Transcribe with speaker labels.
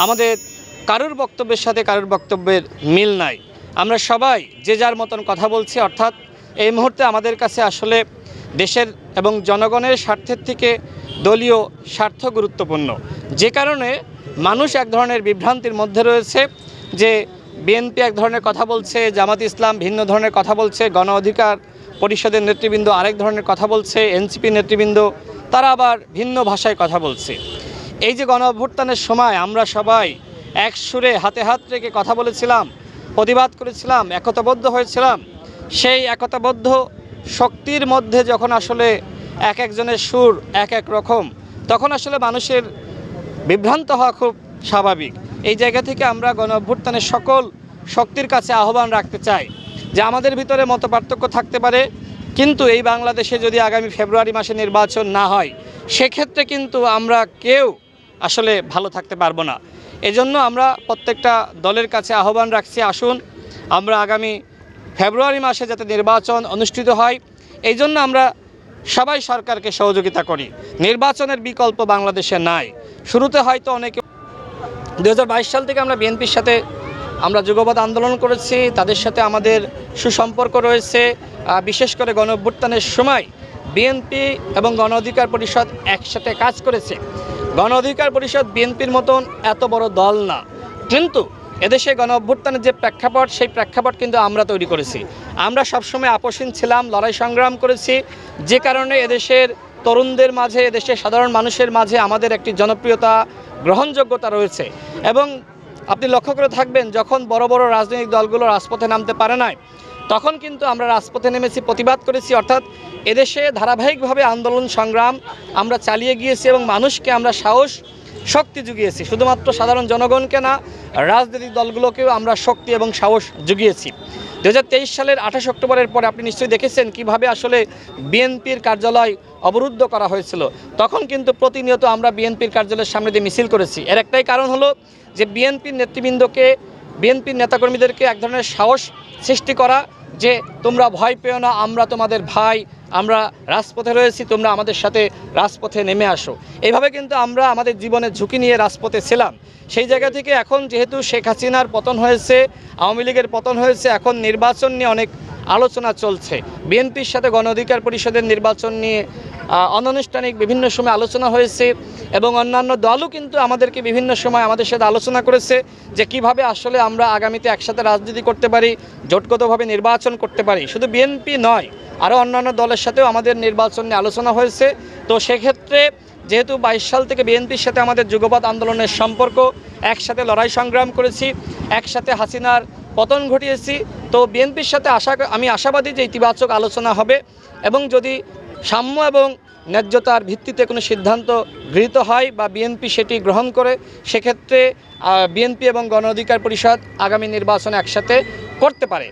Speaker 1: আমাদের কারোর বক্তব্যের সাথে কারোর বক্তব্যের মিল নাই। আমরা সবাই যে যার মতন কথা বলছি, অর্থাৎ এই মুহূর্তে আমাদের কাছে আসলে দেশের এবং জনগণের স্বার্থের থেকে দলীয় স্বার্থ গুরুত্বপূর্ণ। যে কারণে মানুষ এক ধরনের বিভ্রান্তির মধ্যে রয়েছে যে বিএনপি এক ধরনের কথা বলছে, জামাত ইসলাম ভিন্ন ধরনের কথা বলছে, গণ অধিকার পরিষদের নেতৃবৃন্দ আরেক ধরনের কথা বলছে, এনসিপি নেতৃবৃন্দ তারা আবার ভিন্ন ভাষায় কথা বলছে। এই যে গণ অভ্যুত্থানের সময় আমরা সবাই এক সুরে হাতে হাত রেখে কথা বলেছিলাম, প্রতিবাদ করেছিলাম, একতাবদ্ধ হয়েছিলাম, সেই একতাবদ্ধ শক্তির মধ্যে যখন আসলে এক একজনের সুর এক এক রকম, তখন আসলে মানুষের বিভ্রান্ত হওয়া খুব স্বাভাবিক। এই জায়গা থেকে আমরা গণ অভ্যুত্থানের সকল শক্তির কাছে আহ্বান রাখতে চাই যে আমাদের ভিতরে মতপার্থক্য থাকতে পারে, কিন্তু এই বাংলাদেশে যদি আগামী ফেব্রুয়ারি মাসে নির্বাচন না হয় সেক্ষেত্রে কিন্তু আমরা কেউ আসলে ভালো থাকতে পারবো না। এজন্য আমরা প্রত্যেকটা দলের কাছে আহ্বান রাখছি, আসুন আমরা আগামী ফেব্রুয়ারি মাসে যাতে নির্বাচন অনুষ্ঠিত হয় এই জন্য আমরা সবাই সরকারকে সহযোগিতা করি। নির্বাচনের বিকল্প বাংলাদেশে নাই। শুরুতে হয়তো অনেকে 2022 সাল থেকে আমরা বিএনপির সাথে আমরা যুগপৎ আন্দোলন করেছি, তাদের সাথে আমাদের সুসম্পর্ক রয়েছে। বিশেষ করে গণ অভ্যুত্থানের সময় বিএনপি এবং গণ অধিকার পরিষদ একসাথে কাজ করেছে। গণ অধিকার পরিষদ বিএনপির মতন এত বড় দল না, কিন্তু এদেশে গণ অভ্যুত্থানের যে প্রেক্ষাপট সেই প্রেক্ষাপট কিন্তু আমরা তৈরি করেছি। আমরা সবসময় আপোষহীন ছিলাম, লড়াই সংগ্রাম করেছি, যে কারণে এদেশের তরুণদের মাঝে, এদেশের সাধারণ মানুষের মাঝে আমাদের একটি জনপ্রিয়তা, গ্রহণযোগ্যতা রয়েছে। এবং আপনি লক্ষ্য করে থাকবেন যখন বড় বড় রাজনৈতিক দলগুলো রাজপথে নামতে পারে নাই তখন কিন্তু আমরা রাজপথে নেমেছি, প্রতিবাদ করেছি। অর্থাৎ এদেশে ধারাবাহিকভাবে আন্দোলন সংগ্রাম আমরা চালিয়ে গিয়েছি এবং মানুষকে আমরা সাহস শক্তি জুগিয়েছি। শুধুমাত্র সাধারণ জনগণকে না, রাজনৈতিক দলগুলোকেও আমরা শক্তি এবং সাহস জুগিয়েছি। 2023 সালের 28 অক্টোবরের পরে আপনি নিশ্চয়ই দেখেছেন কিভাবে আসলে বিএনপির কার্যালয় অবরুদ্ধ করা হয়েছিল। তখন কিন্তু প্রতিনিয়ত আমরা বিএনপির কার্যালয়ের সামনে দিয়ে মিছিল করেছি। এর একটাই কারণ হলো যে বিএনপির নেতৃবৃন্দকে, বিএনপির নেতাকর্মীদেরকে এক ধরনের সাহস সৃষ্টি করা যে তোমরা ভয় পেও না, আমরা তোমাদের ভাই, আমরা রাজপথে রয়েছি, তোমরা আমাদের সাথে রাজপথে নেমে আসো। এইভাবে কিন্তু আমরা আমাদের জীবনের ঝুঁকি নিয়ে রাজপথে ছিলাম। সেই জায়গা থেকে এখন যেহেতু শেখ হাসিনার পতন হয়েছে, আওয়ামী লীগের পতন হয়েছে, এখন নির্বাচন নিয়ে অনেক আলোচনা চলছে। বিএনপির সাথে গণ অধিকার পরিষদের নির্বাচন নিয়ে অনানুষ্ঠানিক বিভিন্ন সময় আলোচনা হয়েছে এবং অন্যান্য দলও কিন্তু আমাদেরকে বিভিন্ন সময় আমাদের সাথে আলোচনা করেছে যে কিভাবে আসলে আমরা আগামীতে একসাথে রাজনীতি করতে পারি, জোটগতভাবে নির্বাচন করতে পারি। শুধু বিএনপি নয়, আরও অন্যান্য দলের সাথেও আমাদের নির্বাচন নিয়ে আলোচনা হয়েছে। তো সেক্ষেত্রে যেহেতু 22 সাল থেকে বিএনপির সাথে আমাদের যুগপৎ আন্দোলনের সম্পর্ক, একসাথে লড়াই সংগ্রাম করেছি, একসাথে হাসিনার পতন ঘটিয়েছি, তো বিএনপির সাথে আমি আশাবাদী যে ইতিবাচক আলোচনা হবে এবং যদি সাম্য এবং ন্যায্যতার ভিত্তিতে কোনো সিদ্ধান্ত গৃহীত হয় বা বিএনপি সেটি গ্রহণ করে, সেক্ষেত্রে বিএনপি এবং গণ অধিকার পরিষদ আগামী নির্বাচনে একসাথে করতে পারে।